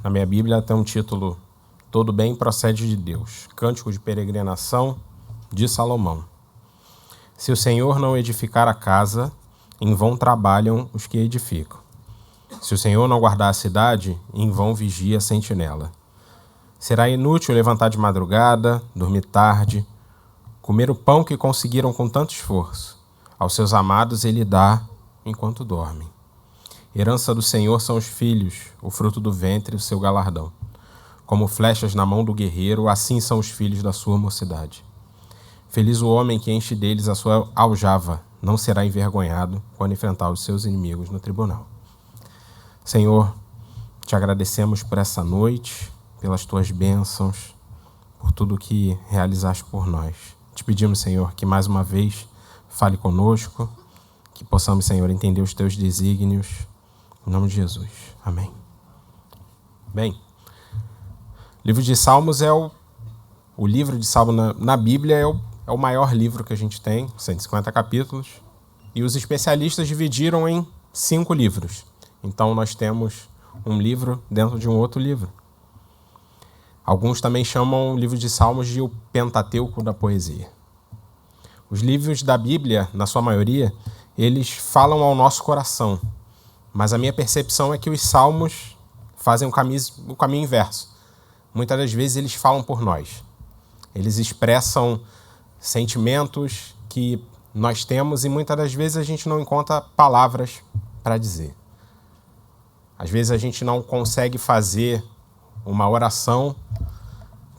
Na minha Bíblia tem um título: Todo bem procede de Deus. Cântico de peregrinação de Salomão. Se o Senhor não edificar a casa, em vão trabalham os que edificam. Se o Senhor não guardar a cidade, em vão vigia a sentinela. Será inútil levantar de madrugada, dormir tarde, comer o pão que conseguiram com tanto esforço. Aos seus amados ele dá enquanto dormem. Herança do Senhor são os filhos, o fruto do ventre, o seu galardão. Como flechas na mão do guerreiro, assim são os filhos da sua mocidade. Feliz o homem que enche deles a sua aljava, não será envergonhado quando enfrentar os seus inimigos no tribunal. Senhor, te agradecemos por essa noite, pelas tuas bênçãos, por tudo que realizaste por nós. Te pedimos, Senhor, que mais uma vez fale conosco, que possamos, Senhor, entender os teus desígnios. Em nome de Jesus. Amém. Bem, o livro de Salmos o livro de Salmos na Bíblia é o maior livro que a gente tem, 150 capítulos, e os especialistas dividiram em 5 livros. Então nós temos um livro dentro de um outro livro. Alguns também chamam o livro de Salmos de o Pentateuco da poesia. Os livros da Bíblia, na sua maioria, eles falam ao nosso coração. Mas a minha percepção é que os salmos fazem o caminho inverso. Muitas das vezes eles falam por nós. Eles expressam sentimentos que nós temos e muitas das vezes a gente não encontra palavras para dizer. Às vezes a gente não consegue fazer uma oração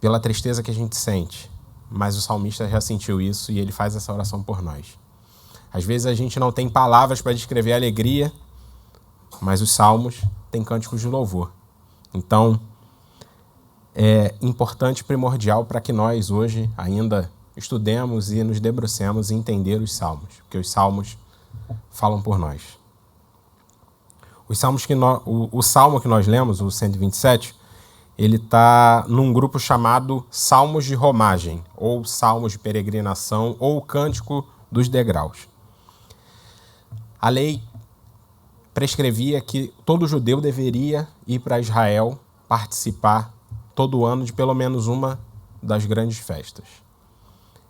pela tristeza que a gente sente, mas o salmista já sentiu isso e ele faz essa oração por nós. Às vezes a gente não tem palavras para descrever a alegria, mas os salmos têm cânticos de louvor. Então, é importante, primordial para que nós hoje ainda estudemos e nos debrucemos em entender os salmos, porque os salmos falam por nós. O salmo que nós lemos, o 127, ele está num grupo chamado Salmos de Romagem, ou Salmos de Peregrinação, ou Cântico dos Degraus. A lei prescrevia que todo judeu deveria ir para Israel participar todo ano de pelo menos uma das grandes festas.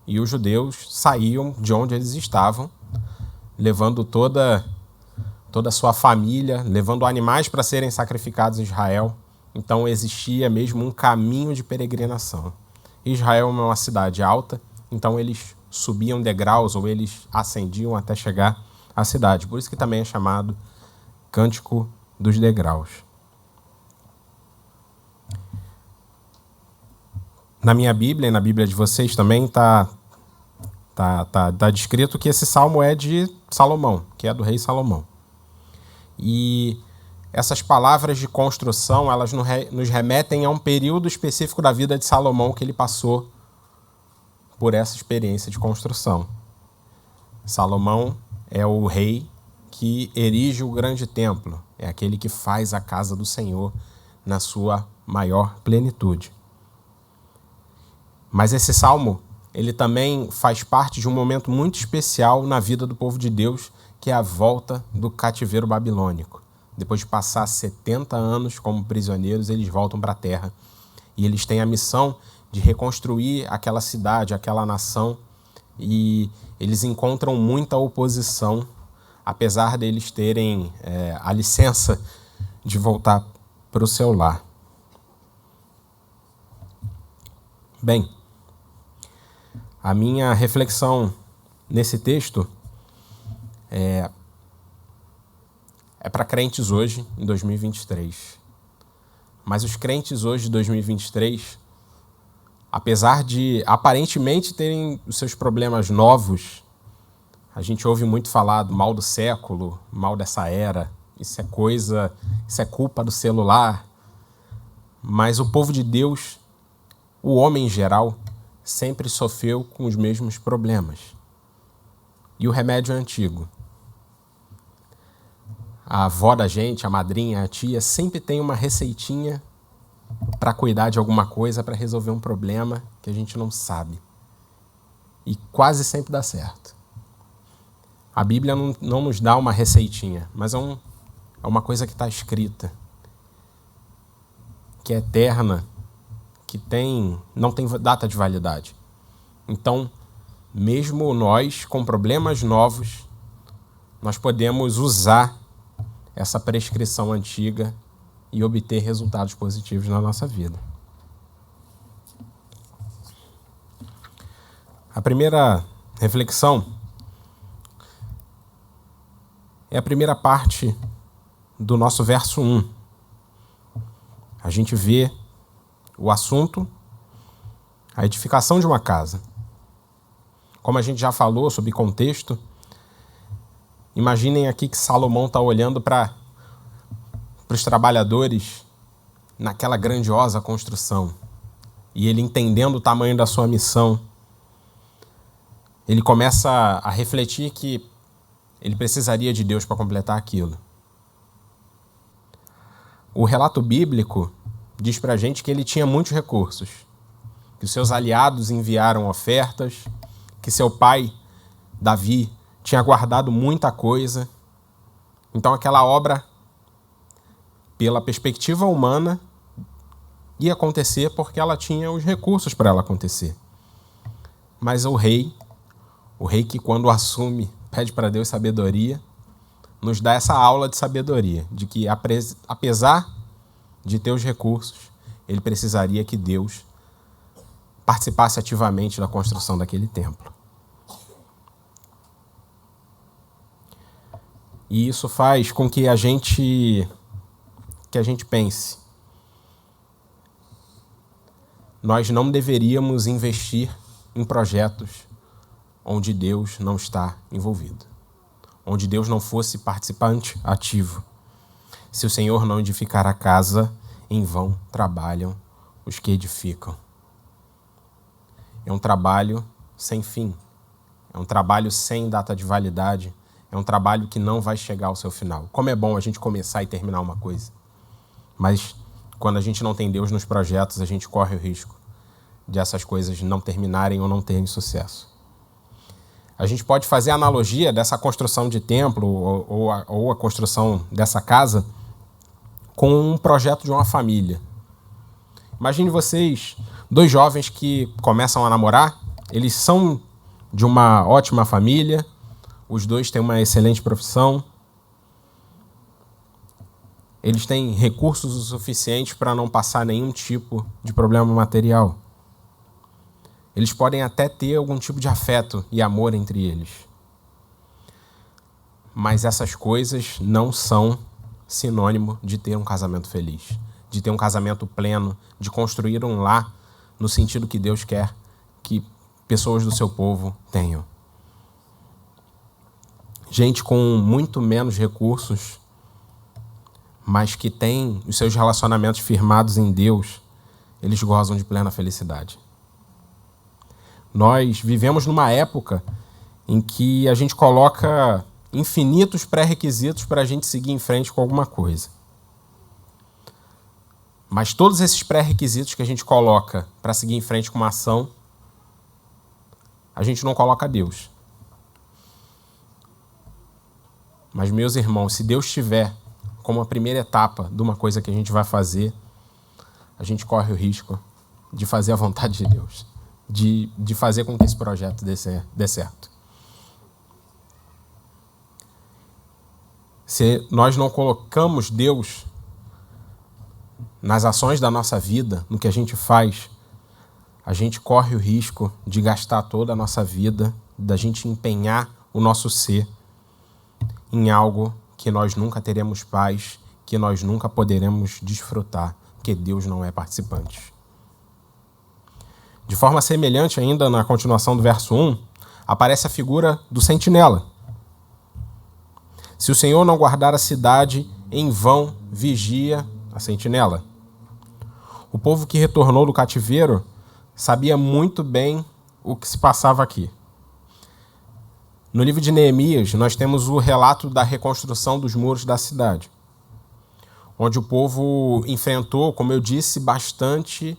E os judeus saíam de onde eles estavam, levando toda a sua família, levando animais para serem sacrificados em Israel. Então existia mesmo um caminho de peregrinação. Israel é uma cidade alta, então eles subiam degraus ou eles ascendiam até chegar à cidade. Por isso que também é chamado Cântico dos Degraus. Na minha Bíblia e na Bíblia de vocês também está descrito que esse salmo é de Salomão, que é do rei Salomão. E essas palavras de construção, elas nos remetem a um período específico da vida de Salomão que ele passou por essa experiência de construção. Salomão é o rei que erige o grande templo, é aquele que faz a casa do Senhor na sua maior plenitude. Mas esse salmo, ele também faz parte de um momento muito especial na vida do povo de Deus, que é a volta do cativeiro babilônico. Depois de passar 70 anos como prisioneiros, eles voltam para a terra. E eles têm a missão de reconstruir aquela cidade, aquela nação. E eles encontram muita oposição, apesar deles terem a licença de voltar para o seu lar. Bem, a minha reflexão nesse texto é para crentes hoje, em 2023. Mas os crentes hoje, de 2023, apesar de aparentemente terem os seus problemas novos, a gente ouve muito falar do mal do século, mal dessa era, isso é culpa do celular. Mas o povo de Deus, o homem em geral, sempre sofreu com os mesmos problemas. E o remédio é antigo. A avó da gente, a madrinha, a tia, sempre tem uma receitinha para cuidar de alguma coisa, para resolver um problema que a gente não sabe. E quase sempre dá certo. A Bíblia não nos dá uma receitinha, mas é uma coisa que está escrita. que é eterna, que não tem data de validade. Então, mesmo nós, com problemas novos, nós podemos usar essa prescrição antiga e obter resultados positivos na nossa vida. A primeira reflexão é a primeira parte do nosso verso 1. A gente vê o assunto, a edificação de uma casa. Como a gente já falou sobre contexto, imaginem aqui que Salomão está olhando para os trabalhadores naquela grandiosa construção. E ele, entendendo o tamanho da sua missão, ele começa a refletir que ele precisaria de Deus para completar aquilo. O relato bíblico diz para a gente que ele tinha muitos recursos, que os seus aliados enviaram ofertas, que seu pai, Davi, tinha guardado muita coisa. Então aquela obra, pela perspectiva humana, ia acontecer porque ela tinha os recursos para ela acontecer. Mas o rei que quando assume, pede para Deus sabedoria, nos dá essa aula de sabedoria, de que apesar de ter os recursos, ele precisaria que Deus participasse ativamente da construção daquele templo. E isso faz com que a gente pense: nós não deveríamos investir em projetos onde Deus não está envolvido, onde Deus não fosse participante ativo. Se o Senhor não edificar a casa, em vão trabalham os que edificam. É um trabalho sem fim, é um trabalho sem data de validade, é um trabalho que não vai chegar ao seu final. Como é bom a gente começar e terminar uma coisa, mas quando a gente não tem Deus nos projetos, a gente corre o risco de essas coisas não terminarem ou não terem sucesso. A gente pode fazer a analogia dessa construção de templo ou a construção dessa casa com um projeto de uma família. Imagine vocês, 2 jovens que começam a namorar, eles são de uma ótima família, os 2 têm uma excelente profissão, eles têm recursos o suficiente para não passar nenhum tipo de problema material. Eles podem até ter algum tipo de afeto e amor entre eles. Mas essas coisas não são sinônimo de ter um casamento feliz, de ter um casamento pleno, de construir um lar no sentido que Deus quer que pessoas do seu povo tenham. Gente com muito menos recursos, mas que tem os seus relacionamentos firmados em Deus, eles gozam de plena felicidade. Nós vivemos numa época em que a gente coloca infinitos pré-requisitos para a gente seguir em frente com alguma coisa. Mas todos esses pré-requisitos que a gente coloca para seguir em frente com uma ação, a gente não coloca Deus. Mas, meus irmãos, se Deus tiver como a primeira etapa de uma coisa que a gente vai fazer, a gente corre o risco de fazer a vontade de Deus, de fazer com que esse projeto dê certo. Se nós não colocamos Deus nas ações da nossa vida, no que a gente faz, a gente corre o risco de gastar toda a nossa vida, da gente empenhar o nosso ser em algo que nós nunca teremos paz, que nós nunca poderemos desfrutar, porque Deus não é participante. De forma semelhante ainda, na continuação do verso 1, aparece a figura do sentinela. Se o Senhor não guardar a cidade, em vão vigia a sentinela. O povo que retornou do cativeiro sabia muito bem o que se passava aqui. No livro de Neemias, nós temos o relato da reconstrução dos muros da cidade, onde o povo enfrentou, como eu disse, bastante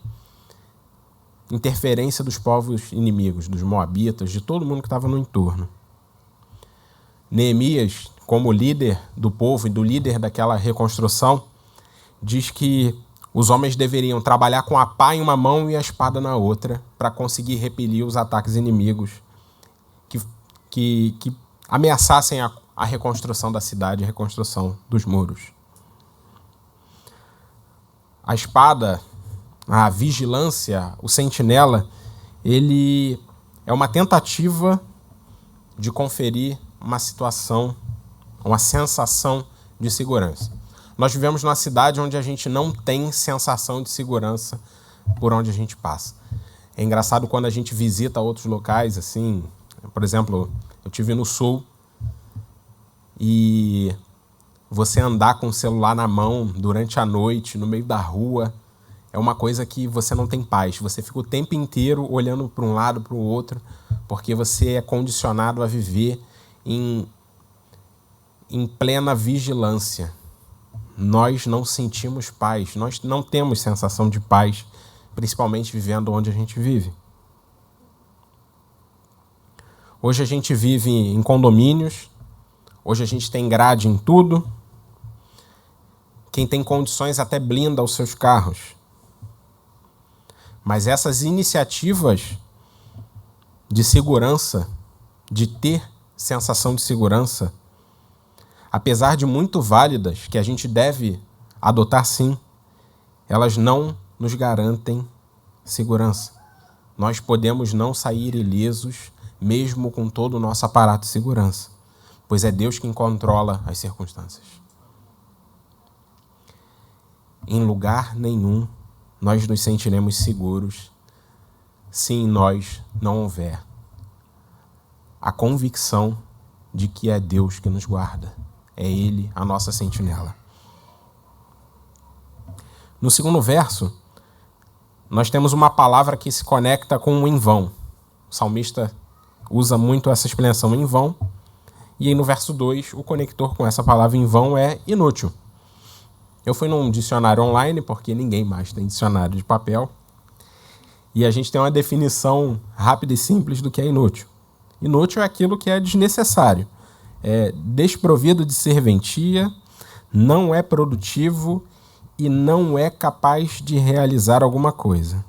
interferência dos povos inimigos, dos moabitas, de todo mundo que estava no entorno. Neemias, como líder do povo e do líder daquela reconstrução, diz que Os homens deveriam trabalhar com a pá em uma mão e a espada na outra para conseguir repelir os ataques inimigos que ameaçassem a reconstrução da cidade, a reconstrução dos muros. A espada, a vigilância, o sentinela, ele é uma tentativa de conferir uma situação, uma sensação de segurança. Nós vivemos numa cidade onde a gente não tem sensação de segurança por onde a gente passa. É engraçado quando a gente visita outros locais, assim, por exemplo, eu estive no Sul e você andar com o celular na mão durante a noite, no meio da rua, é uma coisa que você não tem paz. Você fica o tempo inteiro olhando para um lado, para o outro, porque você é condicionado a viver em plena vigilância. Nós não sentimos paz, nós não temos sensação de paz, principalmente vivendo onde a gente vive. Hoje a gente vive em condomínios, hoje a gente tem grade em tudo. Quem tem condições até blinda os seus carros. Mas essas iniciativas de segurança, de ter sensação de segurança, apesar de muito válidas, que a gente deve adotar sim, elas não nos garantem segurança. Nós podemos não sair ilesos, mesmo com todo o nosso aparato de segurança, pois é Deus quem controla as circunstâncias. Em lugar nenhum nós nos sentiremos seguros se em nós não houver a convicção de que é Deus que nos guarda. É Ele a nossa sentinela. No segundo verso, nós temos uma palavra que se conecta com o em vão. O salmista usa muito essa expressão em vão. E aí no verso 2, o conector com essa palavra em vão é inútil. Eu fui num dicionário online, porque ninguém mais tem dicionário de papel, e a gente tem uma definição rápida e simples do que é inútil. Inútil é aquilo que é desnecessário, é desprovido de serventia, não é produtivo e não é capaz de realizar alguma coisa.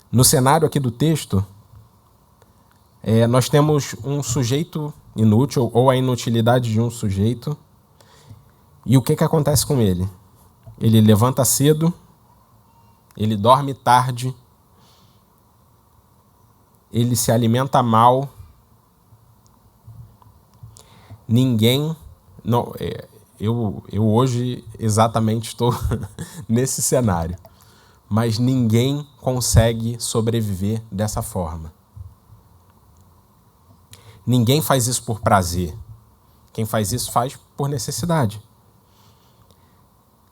No cenário aqui do texto, nós temos um sujeito inútil, ou a inutilidade de um sujeito. E o que acontece com ele? Ele levanta cedo, ele dorme tarde, ele se alimenta mal. Ninguém... Não, eu hoje exatamente estou nesse cenário. Mas ninguém consegue sobreviver dessa forma. Ninguém faz isso por prazer. Quem faz isso faz por necessidade.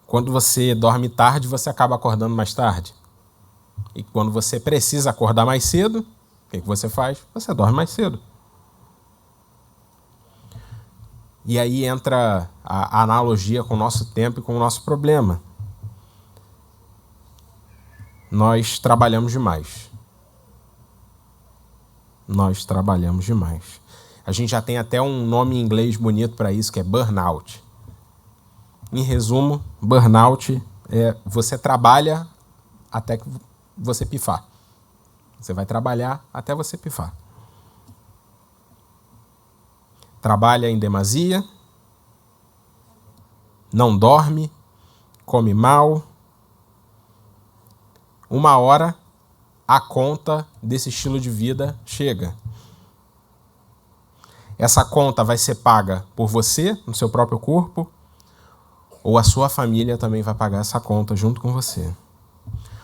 Quando você dorme tarde, você acaba acordando mais tarde. E quando você precisa acordar mais cedo, o que você faz? Você dorme mais cedo. E aí entra a analogia com o nosso tempo e com o nosso problema. Nós trabalhamos demais. Nós trabalhamos demais. A gente já tem até um nome em inglês bonito para isso, que é burnout. Em resumo, burnout é você trabalha até que você pifar. Você vai trabalhar até você pifar. Trabalha em demasia, não dorme, come mal. Uma hora, a conta desse estilo de vida chega. Essa conta vai ser paga por você, no seu próprio corpo, ou a sua família também vai pagar essa conta junto com você.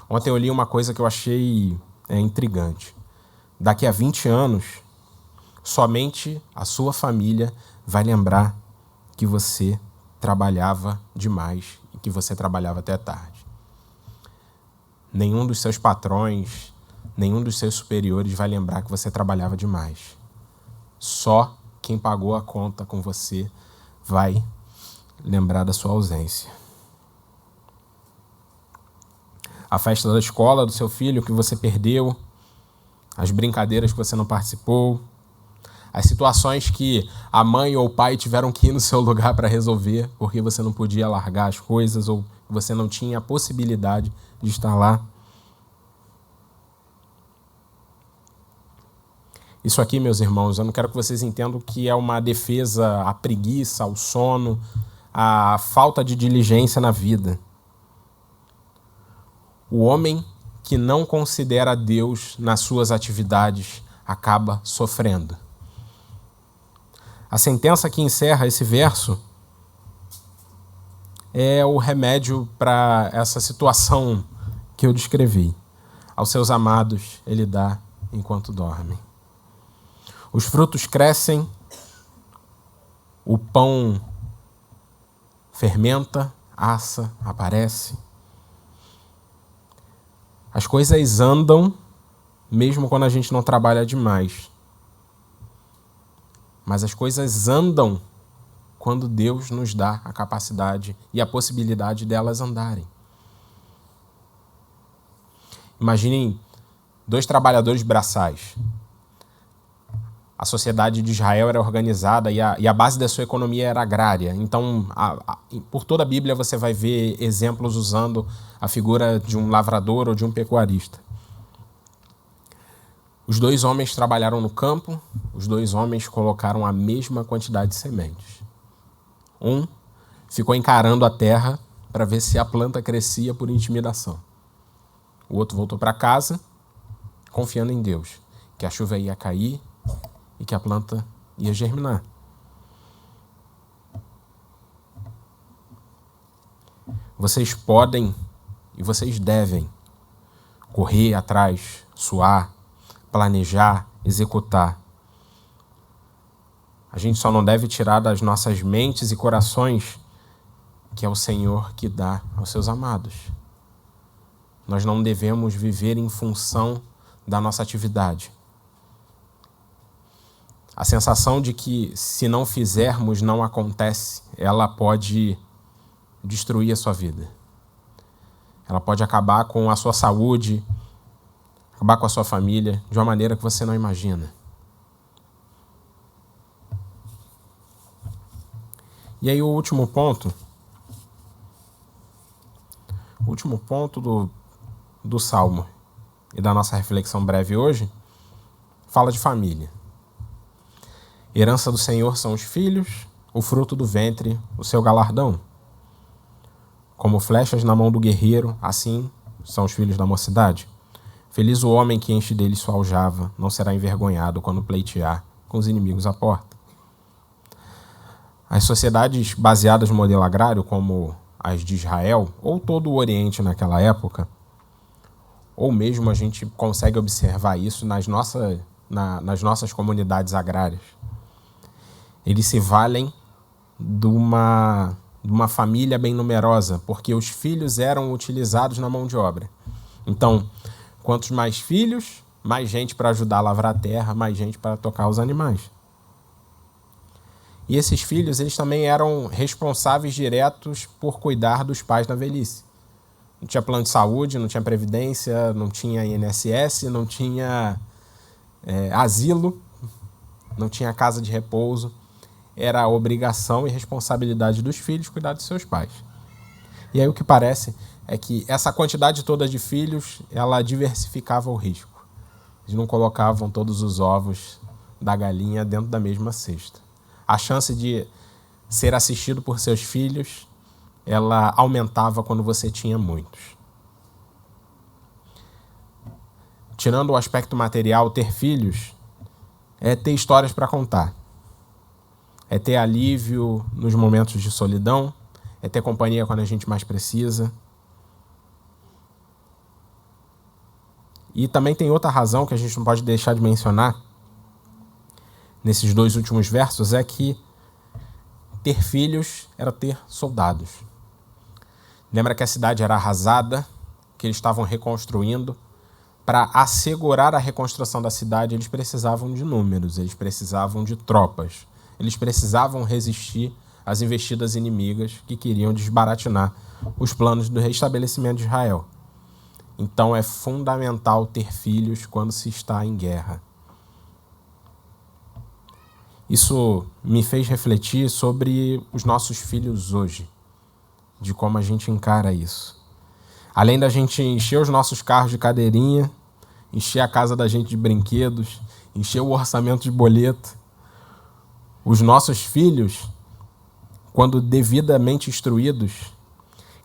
Ontem eu li uma coisa que eu achei intrigante. Daqui a 20 anos, somente a sua família vai lembrar que você trabalhava demais e que você trabalhava até tarde. Nenhum dos seus patrões, nenhum dos seus superiores vai lembrar que você trabalhava demais. Só quem pagou a conta com você vai lembrar da sua ausência. A festa da escola do seu filho que você perdeu, as brincadeiras que você não participou, As situações que a mãe ou o pai tiveram que ir no seu lugar para resolver, porque você não podia largar as coisas ou você não tinha a possibilidade de estar lá. Isso aqui, meus irmãos, eu não quero que vocês entendam que é uma defesa à preguiça, ao sono, à falta de diligência na vida. O homem que não considera Deus nas suas atividades acaba sofrendo. A sentença que encerra esse verso é o remédio para essa situação que eu descrevi. Aos seus amados ele dá enquanto dormem. Os frutos crescem, o pão fermenta, assa, aparece. As coisas andam, mesmo quando a gente não trabalha demais. Mas as coisas andam quando Deus nos dá a capacidade e a possibilidade delas andarem. Imaginem 2 trabalhadores braçais. A sociedade de Israel era organizada e a base da sua economia era agrária. Então, por toda a Bíblia você vai ver exemplos usando a figura de um lavrador ou de um pecuarista. Os 2 homens trabalharam no campo, os 2 homens colocaram a mesma quantidade de sementes. Um ficou encarando a terra para ver se a planta crescia por intimidação. O outro voltou para casa, confiando em Deus, que a chuva ia cair e que a planta ia germinar. Vocês podem e vocês devem correr atrás, suar, planejar, executar. A gente só não deve tirar das nossas mentes e corações que é o Senhor que dá aos seus amados. Nós não devemos viver em função da nossa atividade. A sensação de que se não fizermos não acontece, ela pode destruir a sua vida. Ela pode acabar com a sua saúde, acabar com a sua família de uma maneira que você não imagina. E aí o último ponto do Salmo e da nossa reflexão breve hoje, fala de família. Herança do Senhor são os filhos, o fruto do ventre, o seu galardão. Como flechas na mão do guerreiro, assim são os filhos da mocidade. Feliz o homem que enche dele sua aljava, não será envergonhado quando pleitear com os inimigos à porta. As sociedades baseadas no modelo agrário, como as de Israel, ou todo o Oriente naquela época, ou mesmo a gente consegue observar isso nas nossas comunidades agrárias. Eles se valem de uma família bem numerosa, porque os filhos eram utilizados na mão de obra. Então, quantos mais filhos, mais gente para ajudar a lavrar a terra, mais gente para tocar os animais. E esses filhos, eles também eram responsáveis diretos por cuidar dos pais na velhice. Não tinha plano de saúde, não tinha previdência, não tinha INSS, não tinha asilo, não tinha casa de repouso. Era a obrigação e responsabilidade dos filhos cuidar dos seus pais. E aí o que parece é que essa quantidade toda de filhos, ela diversificava o risco. Eles não colocavam todos os ovos da galinha dentro da mesma cesta. A chance de ser assistido por seus filhos, ela aumentava quando você tinha muitos. Tirando o aspecto material, ter filhos é ter histórias para contar. É ter alívio nos momentos de solidão, é ter companhia quando a gente mais precisa. E também tem outra razão que a gente não pode deixar de mencionar nesses 2 últimos versos, é que ter filhos era ter soldados. Lembra que a cidade era arrasada, que eles estavam reconstruindo. Para assegurar a reconstrução da cidade, eles precisavam de números, eles precisavam de tropas. Eles precisavam resistir às investidas inimigas que queriam desbaratinar os planos do restabelecimento de Israel. Então é fundamental ter filhos quando se está em guerra. Isso me fez refletir sobre os nossos filhos hoje, de como a gente encara isso. Além da gente encher os nossos carros de cadeirinha, encher a casa da gente de brinquedos, encher o orçamento de boleto, os nossos filhos, quando devidamente instruídos,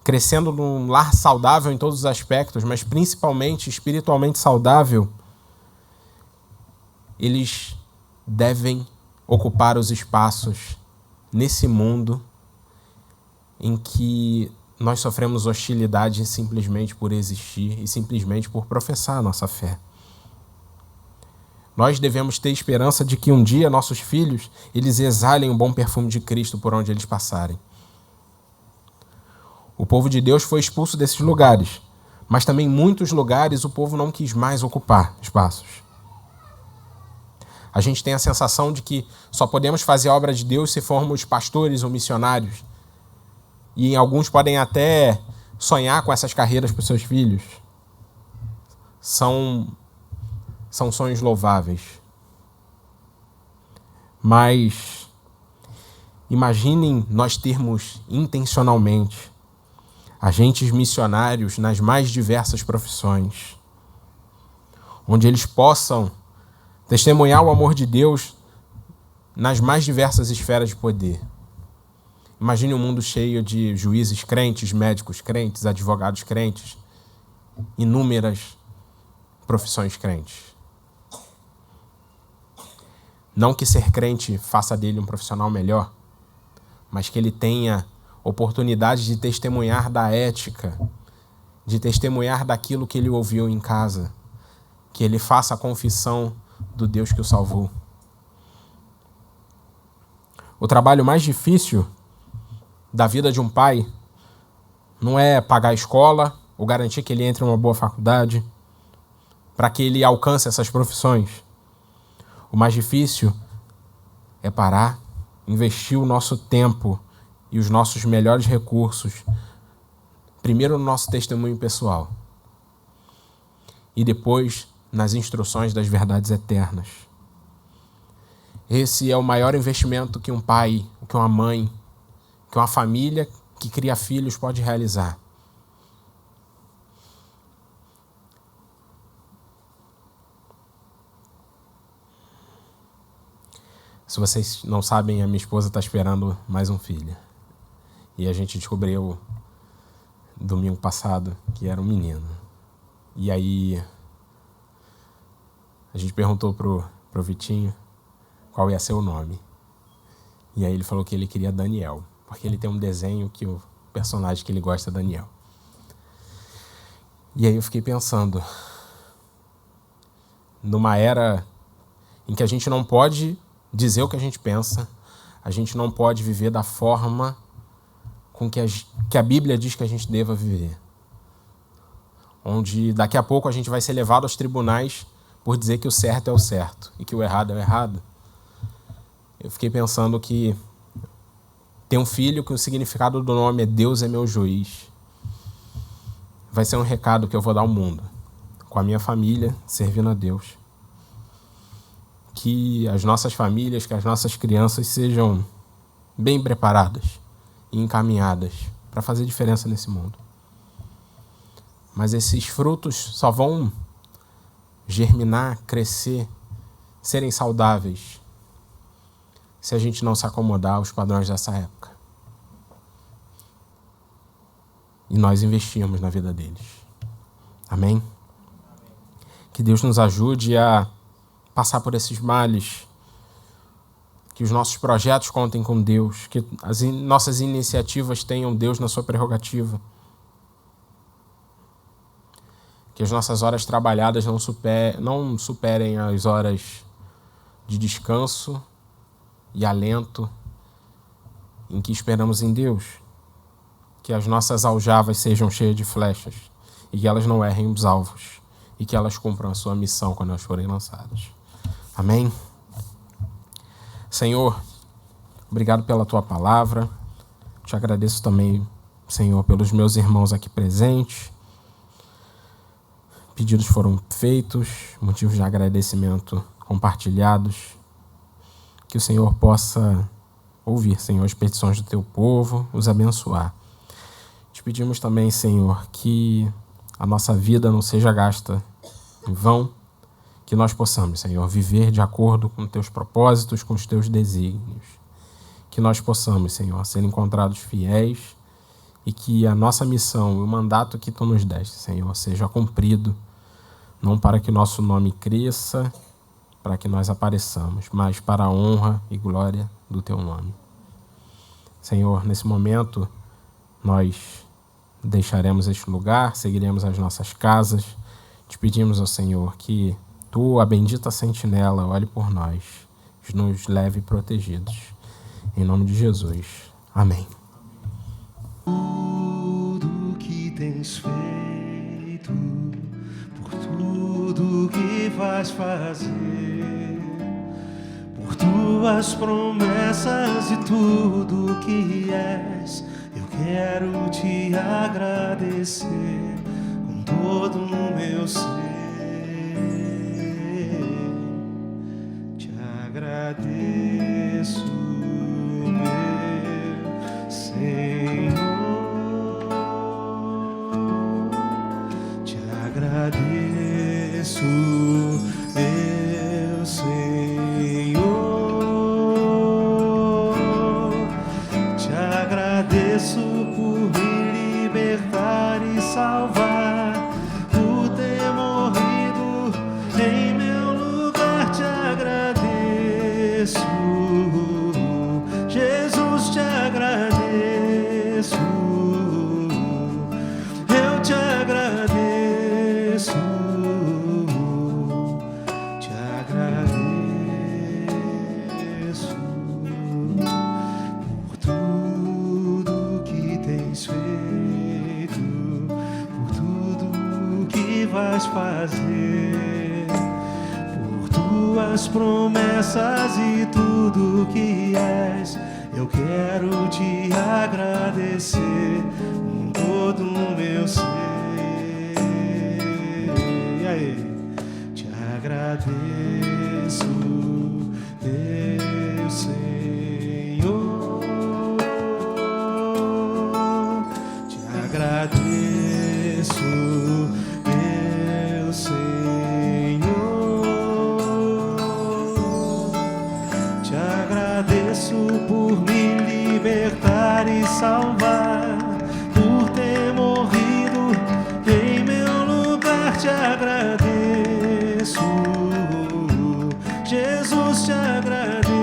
crescendo num lar saudável em todos os aspectos, mas principalmente espiritualmente saudável, eles devem ocupar os espaços nesse mundo em que nós sofremos hostilidade simplesmente por existir e simplesmente por professar a nossa fé. Nós devemos ter esperança de que um dia nossos filhos, eles exalem o bom perfume de Cristo por onde eles passarem. O povo de Deus foi expulso desses lugares, mas também em muitos lugares o povo não quis mais ocupar espaços. A gente tem a sensação de que só podemos fazer a obra de Deus se formos pastores ou missionários. E alguns podem até sonhar com essas carreiras para os seus filhos. São sonhos louváveis. Mas imaginem nós termos intencionalmente agentes missionários nas mais diversas profissões, onde eles possam testemunhar o amor de Deus nas mais diversas esferas de poder. Imagine um mundo cheio de juízes crentes, médicos crentes, advogados crentes, inúmeras profissões crentes. Não que ser crente faça dele um profissional melhor, mas que ele tenha oportunidade de testemunhar da ética, de testemunhar daquilo que ele ouviu em casa, que ele faça a confissão do Deus que o salvou. O trabalho mais difícil da vida de um pai não é pagar a escola ou garantir que ele entre em uma boa faculdade para que ele alcance essas profissões. O mais difícil é parar, investir o nosso tempo e os nossos melhores recursos, primeiro no nosso testemunho pessoal e depois nas instruções das verdades eternas. Esse é o maior investimento que um pai, que uma mãe, que uma família que cria filhos pode realizar. Se vocês não sabem, a minha esposa está esperando mais um filho. E a gente descobriu domingo passado que era um menino. E aí a gente perguntou pro Vitinho qual ia ser o nome. E aí ele falou que ele queria Daniel, porque ele tem um desenho que o personagem que ele gosta é Daniel. E aí eu fiquei pensando, numa era em que a gente não pode dizer o que a gente pensa, a gente não pode viver da forma com que a Bíblia diz que a gente deva viver. Onde daqui a pouco a gente vai ser levado aos tribunais por dizer que o certo é o certo e que o errado é o errado. Eu fiquei pensando que ter um filho que o significado do nome é Deus é meu juiz vai ser um recado que eu vou dar ao mundo, com a minha família, servindo a Deus. Que as nossas famílias, que as nossas crianças sejam bem preparadas e encaminhadas para fazer diferença nesse mundo. Mas esses frutos só vão germinar, crescer, serem saudáveis se a gente não se acomodar aos padrões dessa época. E nós investimos na vida deles. Amém? Que Deus nos ajude a passar por esses males, que os nossos projetos contem com Deus, que as nossas iniciativas tenham Deus na sua prerrogativa, que as nossas horas trabalhadas não superem as horas de descanso e alento em que esperamos em Deus, que as nossas aljavas sejam cheias de flechas e que elas não errem os alvos e que elas cumpram a sua missão quando elas forem lançadas. Amém? Senhor, obrigado pela Tua palavra. Te agradeço também, Senhor, pelos meus irmãos aqui presentes. Pedidos foram feitos, motivos de agradecimento compartilhados. que o Senhor possa ouvir, Senhor, as petições do teu povo, os abençoar. Te pedimos também, Senhor, que a nossa vida não seja gasta em vão, que nós possamos, Senhor, viver de acordo com teus propósitos, com os teus desígnios. Que nós possamos, Senhor, ser encontrados fiéis e que a nossa missão e o mandato que tu nos deste, Senhor, seja cumprido, não para que o nosso nome cresça, para que nós apareçamos, mas para a honra e glória do teu nome. Senhor, nesse momento, nós deixaremos este lugar, seguiremos as nossas casas. Te pedimos ao Senhor que tu, a bendita sentinela, olhe por nós, nos leve protegidos. Em nome de Jesus. Amém. Tudo que tens feito, por tudo que vais fazer, por tuas promessas e tudo que és, eu quero te agradecer com todo o meu ser. Te agradeço, meu Senhor. Te agradeço, meu Senhor. Te agradeço por me libertar e salvar, por ter morrido em meu lugar. Te agradeço, Jesus, te agradeço. Eu te agradeço, te agradeço por tudo que tens feito, por tudo que vais fazer, por tuas promessas e tudo que és. Eu quero te agradecer com todo o meu ser. E aí? Te agradeço, meu Senhor. Te agradeço, meu Senhor. Te agradeço por me libertar e salvar, por ter morrido em meu lugar. Te agradeço, Jesus, te agradeço.